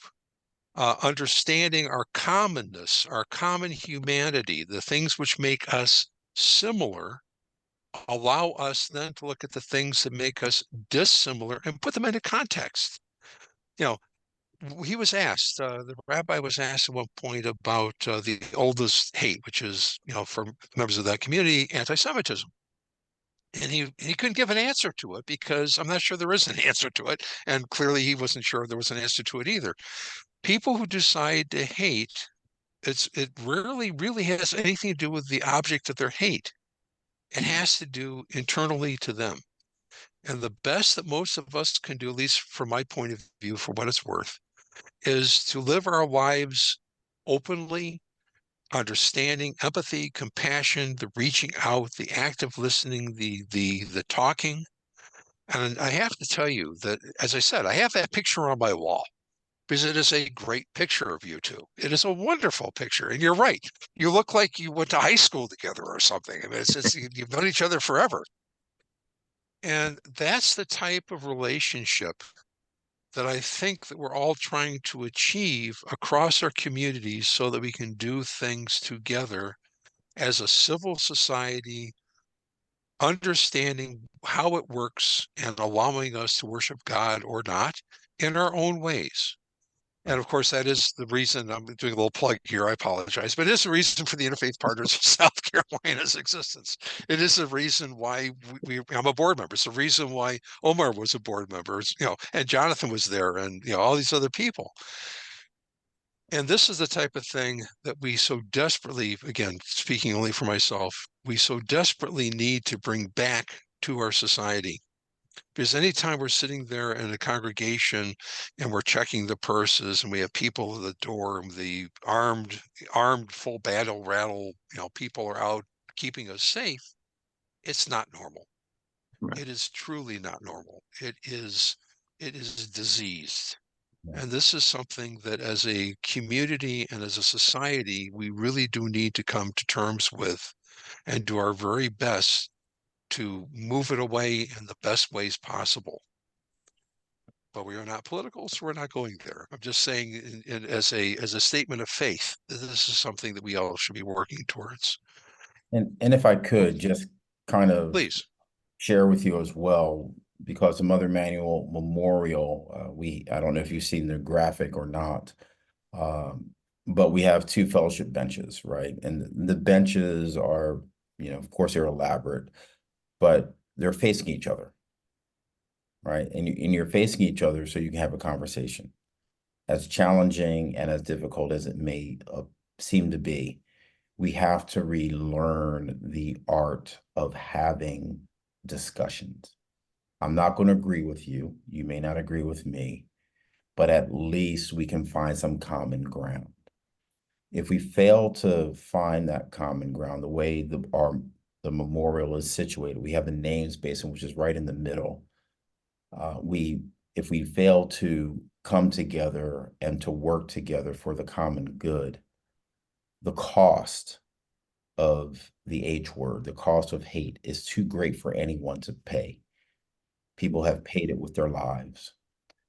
[SPEAKER 2] understanding our commonness, our common humanity, the things which make us similar, allow us then to look at the things that make us dissimilar and put them into context. He was asked, the rabbi was asked at one point about the oldest hate, which is, for members of that community, anti-Semitism. And he couldn't give an answer to it because I'm not sure there is an answer to it. And clearly he wasn't sure there was an answer to it either. People who decide to hate, it rarely really has anything to do with the object of their hate. It has to do internally to them. And the best that most of us can do, at least from my point of view, for what it's worth, is to live our lives openly, understanding, empathy, compassion, the reaching out, the active listening, the talking. And I have to tell you that, as I said, I have that picture on my wall because it is a great picture of you two. It is a wonderful picture. And you're right. You look like you went to high school together or something. I mean, you've known each other forever. And that's the type of relationship that I think that we're all trying to achieve across our communities so that we can do things together as a civil society, understanding how it works and allowing us to worship God or not in our own ways. And of course, that is the reason I'm doing a little plug here. I apologize, but it is the reason for the Interfaith Partners of South Carolina's existence. It is the reason why I'm a board member. It's the reason why Omar was a board member, and Jonathan was there, and all these other people. And this is the type of thing that we so desperately, again, speaking only for myself, we so desperately need to bring back to our society. Because anytime we're sitting there in a congregation and we're checking the purses and we have people at the door, the armed, full battle rattle, people are out keeping us safe, it's not normal. Right. It is truly not normal. It is diseased. Yeah. And this is something that as a community and as a society, we really do need to come to terms with and do our very best to move it away in the best ways possible. But we are not political, so we're not going there. I'm just saying as a statement of faith, this is something that we all should be working towards.
[SPEAKER 3] And if I could just kind of
[SPEAKER 2] please
[SPEAKER 3] share with you as well, because the Mother Emanuel Memorial, I don't know if you've seen the graphic or not, But we have two fellowship benches, right? And the benches are, of course, they're elaborate, but they're facing each other, right? And you're facing each other so you can have a conversation. As challenging and as difficult as it may seem to be, we have to relearn the art of having discussions. I'm not going to agree with you. You may not agree with me, but at least we can find some common ground. If we fail to find that common ground, the way the memorial is situated, we have a names basin, which is right in the middle. If we fail to come together and to work together for the common good, the cost of the H word, the cost of hate is too great for anyone to pay. People have paid it with their lives.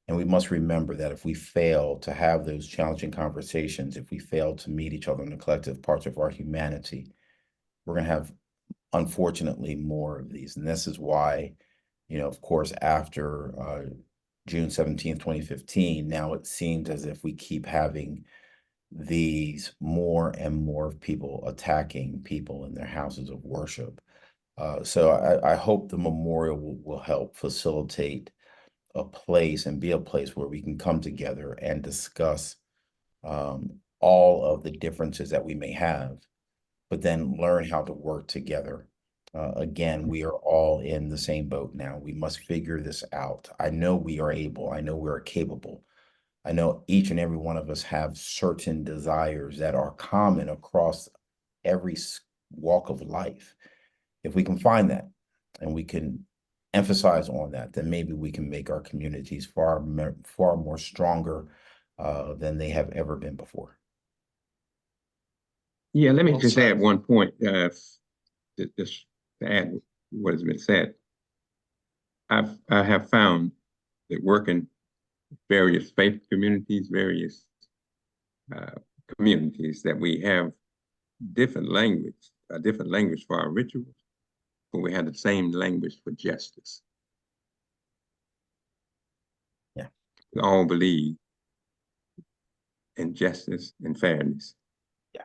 [SPEAKER 3] And we must remember that if we fail to have those challenging conversations, if we fail to meet each other in the collective parts of our humanity, we're going to have, unfortunately, more of these. And this is why, of course, after June 17th, 2015, now it seems as if we keep having these more and more people attacking people in their houses of worship. So I hope the memorial will help facilitate a place and be a place where we can come together and discuss all of the differences that we may have, but then learn how to work together. Again, we are all in the same boat now. We must figure this out. I know we are able. I know we are capable. I know each and every one of us have certain desires that are common across every walk of life. If we can find that and we can emphasize on that, then maybe we can make our communities far more stronger than they have ever been before.
[SPEAKER 4] Yeah, let me
[SPEAKER 2] Well
[SPEAKER 4] just
[SPEAKER 2] said.
[SPEAKER 4] add one point, just to add what has been said. I have found that working various faith communities, various communities, that we have different language for our rituals, but we have the same language for justice.
[SPEAKER 3] Yeah.
[SPEAKER 4] We all believe in justice and fairness.
[SPEAKER 3] Yeah.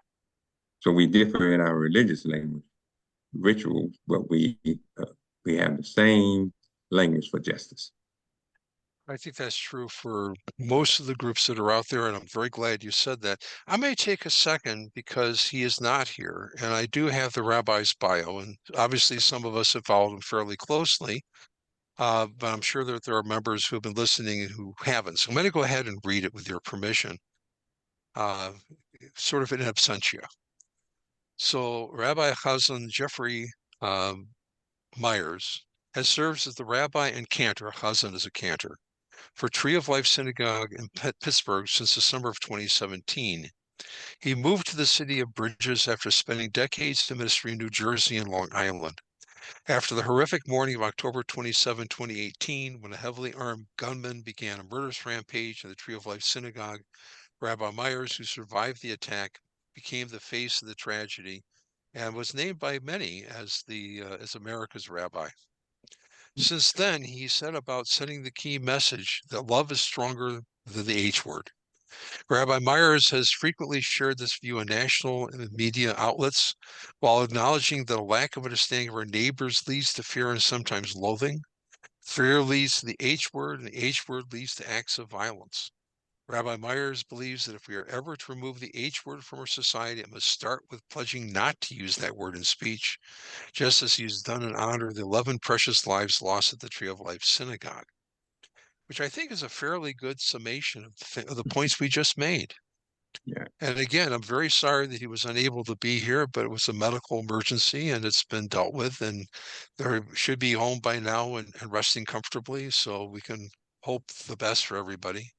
[SPEAKER 4] So we differ in our religious language, rituals, but we have the same language for justice.
[SPEAKER 2] I think that's true for most of the groups that are out there, and I'm very glad you said that. I may take a second because he is not here, and I do have the rabbi's bio, and obviously some of us have followed him fairly closely, but I'm sure that there are members who have been listening and who haven't. So I'm going to go ahead and read it with your permission, sort of in absentia. So Rabbi Hazzan Jeffrey Myers has served as the Rabbi and Cantor, Hazzan is a Cantor, for Tree of Life Synagogue in Pittsburgh since December of 2017. He moved to the city of Bridges after spending decades in ministry in New Jersey and Long Island. After the horrific morning of October 27, 2018, when a heavily armed gunman began a murderous rampage in the Tree of Life Synagogue, Rabbi Myers, who survived the attack, became the face of the tragedy and was named by many as America's rabbi. Since then, he set about sending the key message that love is stronger than the H word. Rabbi Myers has frequently shared this view in national and media outlets, while acknowledging that a lack of understanding of our neighbors leads to fear and sometimes loathing. Fear leads to the H word, and the H word leads to acts of violence. Rabbi Myers believes that if we are ever to remove the H word from our society, it must start with pledging not to use that word in speech, just as he has done in honor of the 11 precious lives lost at the Tree of Life Synagogue, which I think is a fairly good summation of the points we just made.
[SPEAKER 4] Yeah.
[SPEAKER 2] And again, I'm very sorry that he was unable to be here, but it was a medical emergency and it's been dealt with, and they should be home by now and resting comfortably, so we can hope the best for everybody.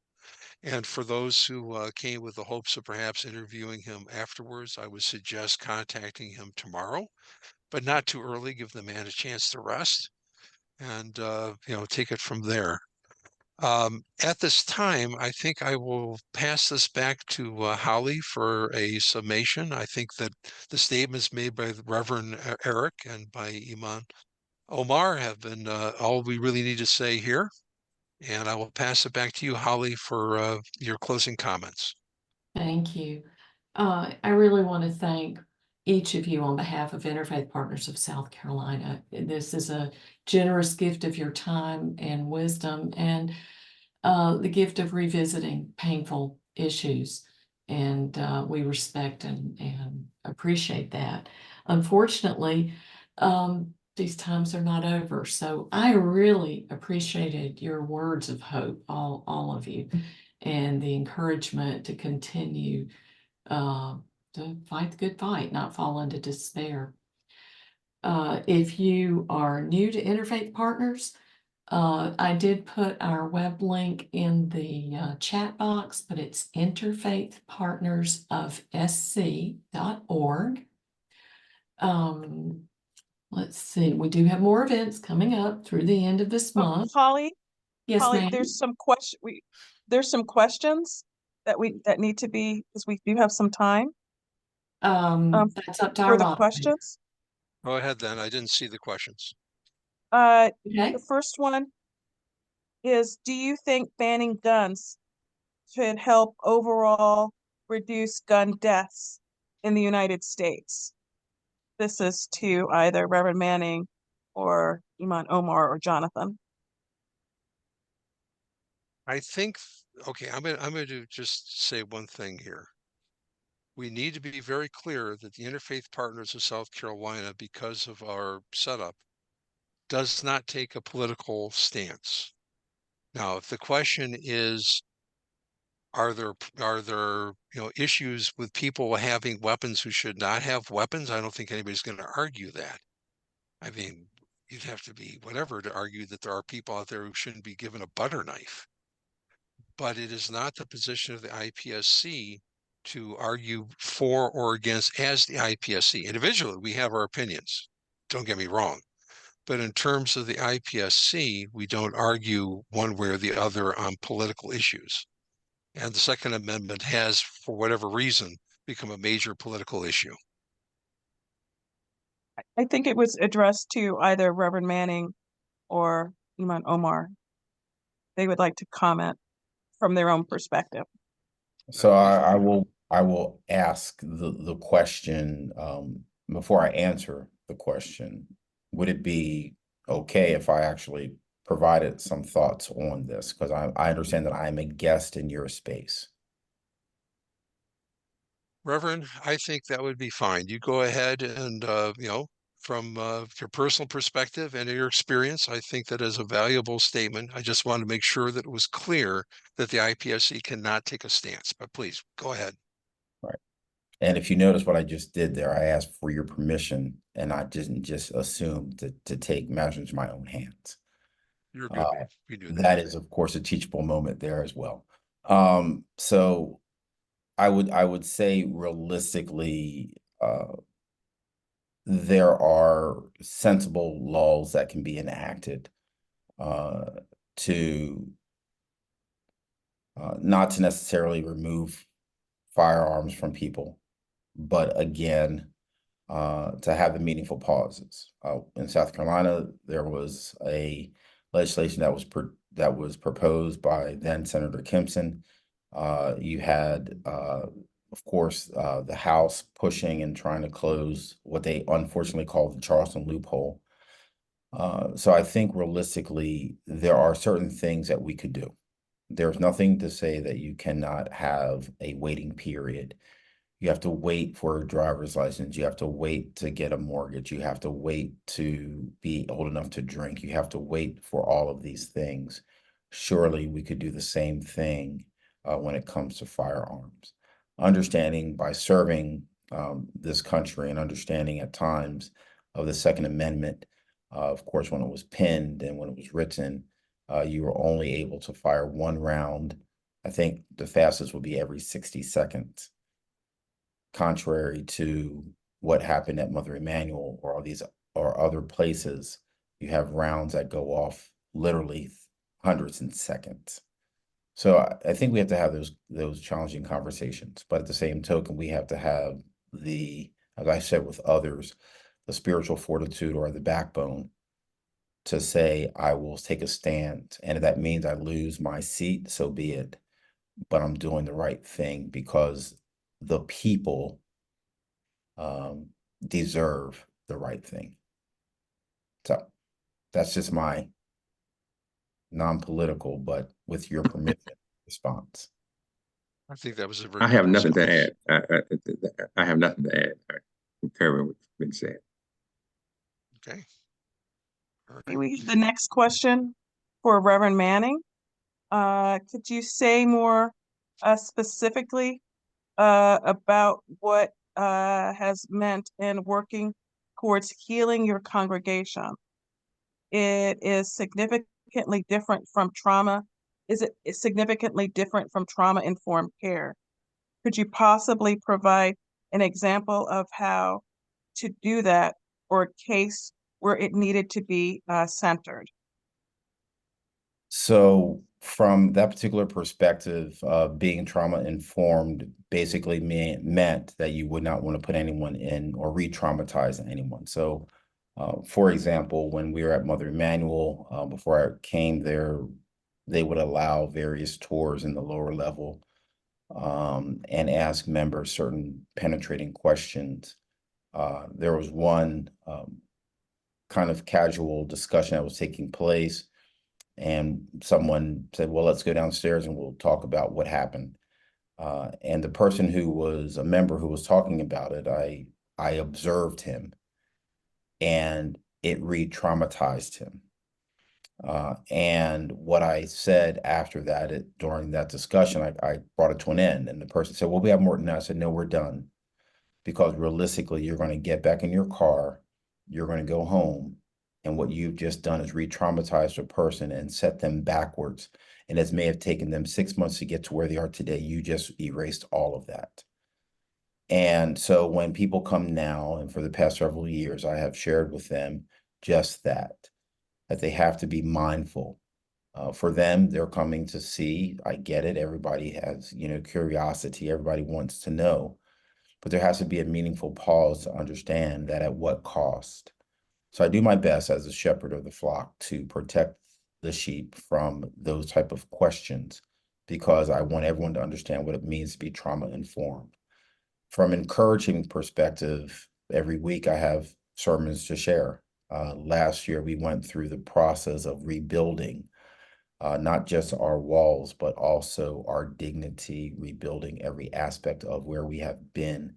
[SPEAKER 2] And for those who came with the hopes of perhaps interviewing him afterwards, I would suggest contacting him tomorrow, but not too early. Give the man a chance to rest and take it from there. At this time, I think I will pass this back to Holly for a summation. I think that the statements made by the Reverend Eric and by Imam Omar have been all we really need to say here. And I will pass it back to you, Holly, for your closing comments.
[SPEAKER 1] Thank you. I really want to thank each of you on behalf of Interfaith Partners of South Carolina. This is a generous gift of your time and wisdom, and the gift of revisiting painful issues. And we respect and appreciate that. Unfortunately, these times are not over. So I really appreciated your words of hope, all of you, and the encouragement to continue to fight the good fight, not fall into despair. If you are new to Interfaith Partners, I did put our web link in the chat box, but it's interfaithpartnersofsc.org. Let's see, we do have more events coming up through the end of this month.
[SPEAKER 5] Holly,
[SPEAKER 1] Yes,
[SPEAKER 5] Holly,
[SPEAKER 1] ma'am.
[SPEAKER 5] there's some questions that need to be, because we do have some time
[SPEAKER 1] That's up to
[SPEAKER 5] for
[SPEAKER 1] our
[SPEAKER 5] the
[SPEAKER 1] moderator.
[SPEAKER 5] questions.
[SPEAKER 2] Go ahead then. I didn't see the questions.
[SPEAKER 1] Okay.
[SPEAKER 5] The first one is, do you think banning guns should help overall reduce gun deaths in the United States? This is to either Reverend Manning or Imam Omar or Jonathan.
[SPEAKER 2] I think, okay, I'm going to just say one thing here. We need to be very clear that the Interfaith Partners of South Carolina, because of our setup, does not take a political stance. Now, if the question is, are there issues with people having weapons who should not have weapons? I don't think anybody's going to argue that. I mean, you'd have to be whatever to argue that there are people out there who shouldn't be given a butter knife. But it is not the position of the IPSC to argue for or against as the IPSC. Individually, we have our opinions. Don't get me wrong. But in terms of the IPSC, we don't argue one way or the other on political issues. And the Second Amendment has, for whatever reason, become a major political issue.
[SPEAKER 5] I think it was addressed to either Reverend Manning or Imam Omar. They would like to comment from their own perspective.
[SPEAKER 3] So I will ask the question before I answer the question. Would it be okay if I actually provided some thoughts on this? Because I understand that I'm a guest in your space.
[SPEAKER 2] Reverend, I think that would be fine. You go ahead and, from your personal perspective and your experience, I think that is a valuable statement. I just want to make sure that it was clear that the IPSC cannot take a stance, but please go ahead.
[SPEAKER 3] Right. And if you notice what I just did there, I asked for your permission and I didn't just assume to take matters into my own hands.
[SPEAKER 2] You're good. You do
[SPEAKER 3] That is, of course, a teachable moment there as well. So I would say realistically, there are sensible laws that can be enacted to not to necessarily remove firearms from people, but again, to have the meaningful pauses. In South Carolina, there was a legislation that was proposed by then Senator Kempson. You had, of course, the House pushing and trying to close what they unfortunately call the Charleston loophole. So I think realistically, there are certain things that we could do. There's nothing to say that you cannot have a waiting period. You have to wait for a driver's license. You have to wait to get a mortgage. You have to wait to be old enough to drink. You have to wait for all of these things. Surely we could do the same thing when it comes to firearms. Understanding by serving this country and understanding at times of the Second Amendment, of course, when it was penned and when it was written, you were only able to fire one round. I think the fastest would be every 60 seconds. Contrary to what happened at Mother Emanuel or all these or other places, you have rounds that go off literally hundreds in seconds. So I think we have to have those challenging conversations, but at the same token, we have to have as I said with others, the spiritual fortitude or the backbone to say, I will take a stand. And if that means I lose my seat, so be it. but I'm doing the right thing because the people deserve the right thing. So that's just my non-political, but with your permission, response.
[SPEAKER 2] I think that was a very
[SPEAKER 4] I have
[SPEAKER 2] good
[SPEAKER 4] nothing to
[SPEAKER 2] response.
[SPEAKER 4] add. I have nothing to add. I concur with what's been said.
[SPEAKER 2] Okay. All
[SPEAKER 5] Okay,
[SPEAKER 2] right.
[SPEAKER 5] the next question for Reverend Manning. Could you say more specifically about what has meant in working towards healing your congregation? It is significantly different from trauma. Is it significantly different from trauma-informed care? Could you possibly provide an example of how to do that or a case where it needed to be centered?
[SPEAKER 3] So from that particular perspective, being trauma informed basically meant that you would not want to put anyone in or re-traumatize anyone. So for example, when we were at Mother Emanuel, before I came there, they would allow various tours in the lower level and ask members certain penetrating questions. There was one kind of casual discussion that was taking place, and someone said, well, let's go downstairs and we'll talk about what happened. And the person who was a member who was talking about it, I observed him, and it re-traumatized him. And what I said after that, during that discussion, I brought it to an end. And the person said, well, we have more than that. I said, no, we're done. Because realistically, you're going to get back in your car, you're going to go home, and what you've just done is re-traumatize a person and set them backwards. And it may have taken them 6 months to get to where they are today. You just erased all of that. And so when people come now, and for the past several years, I have shared with them just that they have to be mindful. For them, they're coming to see, I get it. Everybody has, curiosity. Everybody wants to know. But there has to be a meaningful pause to understand that at what cost. So I do my best as a shepherd of the flock to protect the sheep from those type of questions, because I want everyone to understand what it means to be trauma informed. From encouraging perspective, every week I have sermons to share. Last year, we went through the process of rebuilding not just our walls, but also our dignity, rebuilding every aspect of where we have been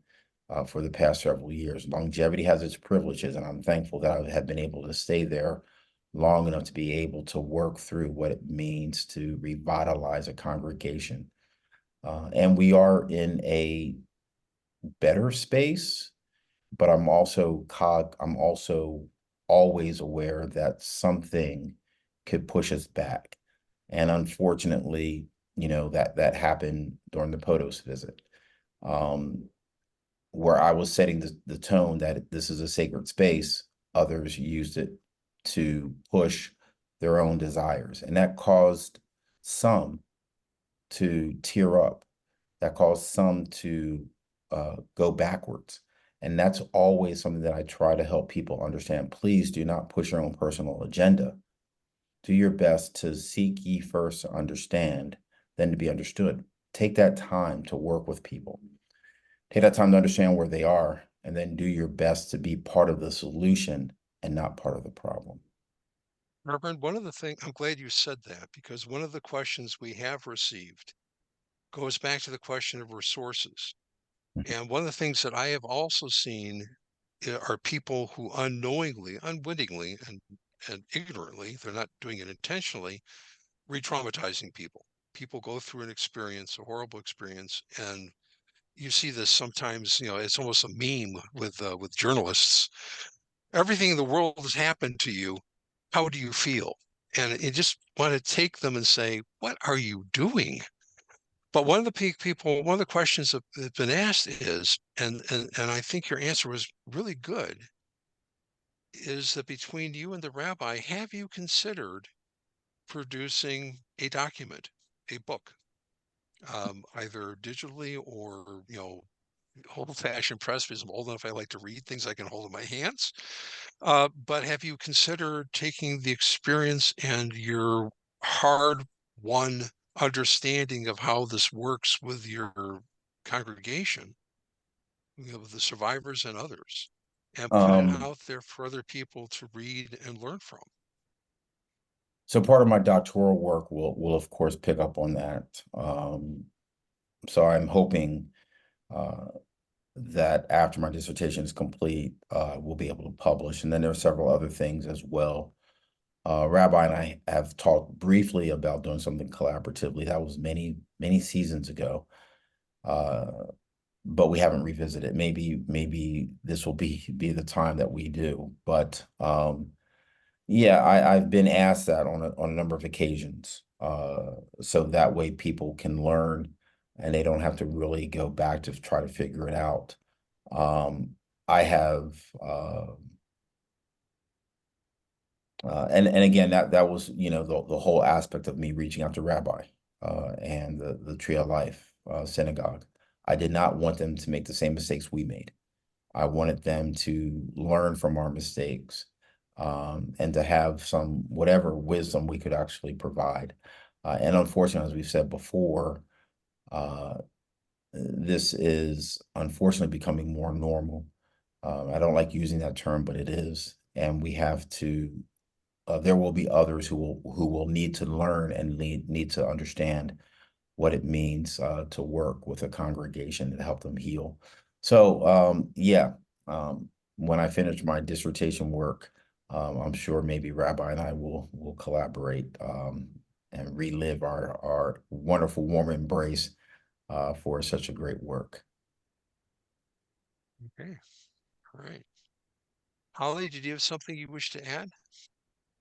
[SPEAKER 3] for the past several years. Longevity has its privileges, and I'm thankful that I have been able to stay there long enough to be able to work through what it means to revitalize a congregation. And we are in a better space, but I'm also always aware that something could push us back. And unfortunately, that happened during the POTUS visit, where I was setting the tone that this is a sacred space. Others used it to push their own desires. And that caused some to tear up. That caused some to go backwards. And that's always something that I try to help people understand. Please do not push your own personal agenda. Do your best to seek ye first to understand, then to be understood. Take that time to work with people. Take that time to understand where they are, and then do your best to be part of the solution and not part of the problem.
[SPEAKER 2] Reverend, one of the things, I'm glad you said that, because one of the questions we have received goes back to the question of resources. And one of the things that I have also seen are people who unknowingly, unwittingly, and ignorantly, they're not doing it intentionally, re-traumatizing people. People go through an experience, a horrible experience, and you see this sometimes, it's almost a meme with journalists. Everything in the world has happened to you. How do you feel? And you just want to take them and say, what are you doing? But one of the questions that have been asked is, and I think your answer was really good, is that between you and the rabbi, have you considered producing a document, a book, either digitally or, old-fashioned press, because I'm old enough, I like to read things I can hold in my hands. But have you considered taking the experience and your hard-won understanding of how this works with your congregation, with the survivors and others, and put it out there for other people to read and learn from.
[SPEAKER 3] So part of my doctoral work will of course pick up on that. So I'm hoping that after my dissertation is complete, we'll be able to publish. And then there are several other things as well. Rabbi and I have talked briefly about doing something collaboratively. That was many seasons ago, but we haven't revisited. Maybe this will be the time that we do. But yeah, I've been asked that on a number of occasions, so that way people can learn and they don't have to really go back to try to figure it out. I have, and again, that was, you know, the whole aspect of me reaching out to Rabbi and the Tree of Life synagogue. I did not want them to make the same mistakes we made. I wanted them to learn from our mistakes, and to have some whatever wisdom we could actually provide. And unfortunately, as we've said before, this is unfortunately becoming more normal. I don't like using that term, but it is. And we have to, there will be others who will need to learn and need to understand what it means to work with a congregation and help them heal. So yeah, when I finish my dissertation work, I'm sure maybe Rabbi and I will collaborate and relive our wonderful warm embrace for such a great work.
[SPEAKER 2] Okay, all right. Holly, did you have something you wish to add?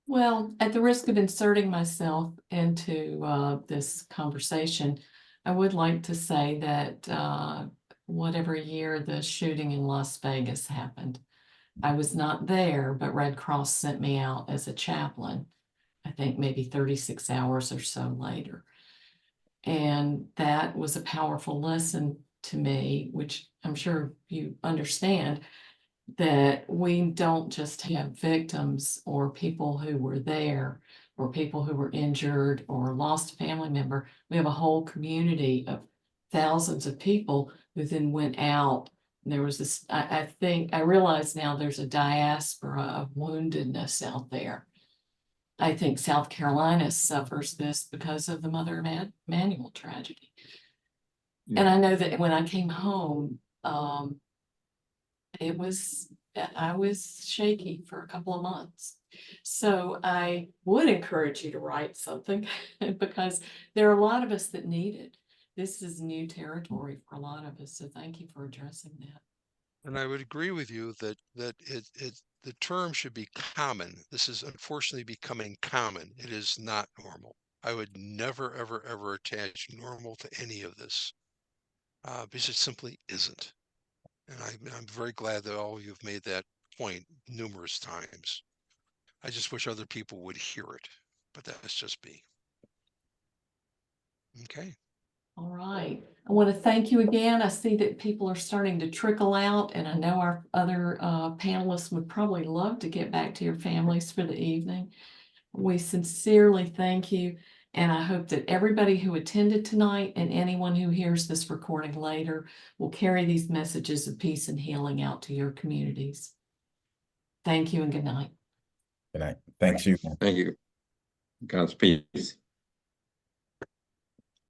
[SPEAKER 1] Well, at the risk of inserting myself into this conversation, I would like to say that whatever year the shooting in Las Vegas happened, I was not there, but Red Cross sent me out as a chaplain, I think maybe 36 hours or so later. And that was a powerful lesson to me, which I'm sure you understand, that we don't just have victims or people who were there or people who were injured or lost a family member. We have a whole community of thousands of people who then went out. And there was this, I think, I realize now there's a diaspora of woundedness out there. I think South Carolina suffers this because of the Mother Emanuel tragedy.
[SPEAKER 4] Yeah.
[SPEAKER 1] And I know that when I came home, I was shaky for a couple of months. So I would encourage you to write something because there are a lot of us that need it. This is new territory for a lot of us. So thank you for addressing that.
[SPEAKER 2] And I would agree with you that the term should be common. This is unfortunately becoming common. It is not normal. I would never, ever, ever attach normal to any of this because it simply isn't. And I'm very glad that all of you have made that point numerous times. I just wish other people would hear it, but that's just me. Okay.
[SPEAKER 1] All right. I want to thank you again. I see that people are starting to trickle out, and I know our other panelists would probably love to get back to your families for the evening. We sincerely thank you, and I hope that everybody who attended tonight and anyone who hears this recording later will carry these messages of peace and healing out to your communities. Thank you and good night.
[SPEAKER 3] Good night. Thanks you.
[SPEAKER 4] Thank you. God's peace.